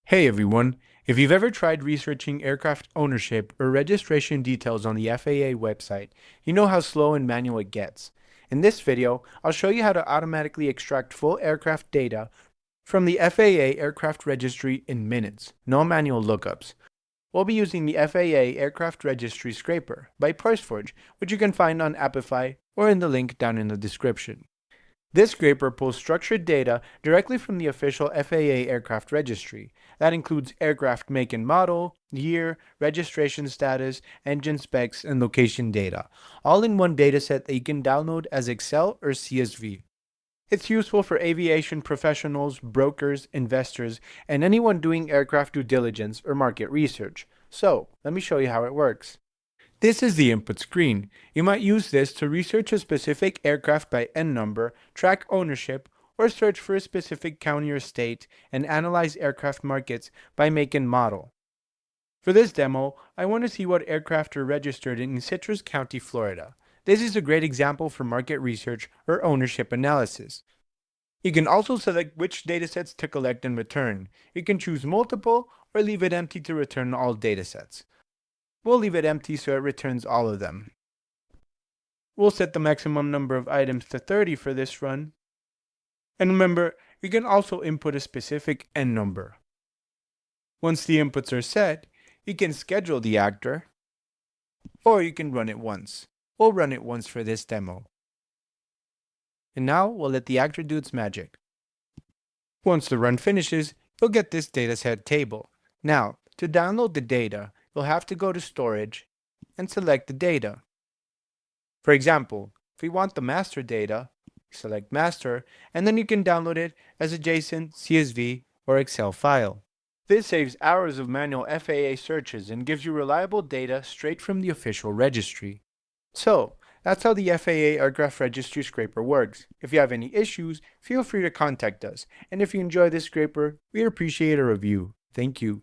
Hey everyone, if you've ever tried researching aircraft ownership or registration details on the FAA website, you know how slow and manual it gets. In this video, I'll show you how to automatically extract full aircraft data from the FAA Aircraft Registry in minutes, no manual lookups. We'll be using the FAA Aircraft Registry Scraper by ParseForge, which you can find on Appify or in the link down in the description. This scraper pulls structured data directly from the official FAA aircraft registry. That includes aircraft make and model, year, registration status, engine specs, and location data, all in one dataset that you can download as Excel or CSV. It's useful for aviation professionals, brokers, investors, and anyone doing aircraft due diligence or market research. So, let me show you how it works. This is the input screen. You might use this to research a specific aircraft by N number, track ownership, or search for a specific county or state and analyze aircraft markets by make and model. For this demo, I want to see what aircraft are registered in Citrus County, Florida. This is a great example for market research or ownership analysis. You can also select which datasets to collect and return. You can choose multiple or leave it empty to return all datasets. We'll leave it empty so it returns all of them. We'll set the maximum number of items to 30 for this run. And remember, you can also input a specific N number. Once the inputs are set, you can schedule the actor, or you can run it once. We'll run it once for this demo. And now we'll let the actor do its magic. Once the run finishes, you'll get this dataset table. Now, to download the data, you'll have to go to Storage and select the data. For example, if we want the master data, select Master, and then you can download it as a JSON, CSV, or Excel file. This saves hours of manual FAA searches and gives you reliable data straight from the official registry. So, that's how the FAA Aircraft Registry Scraper works. If you have any issues, feel free to contact us. And if you enjoy this scraper, we'd appreciate a review. Thank you.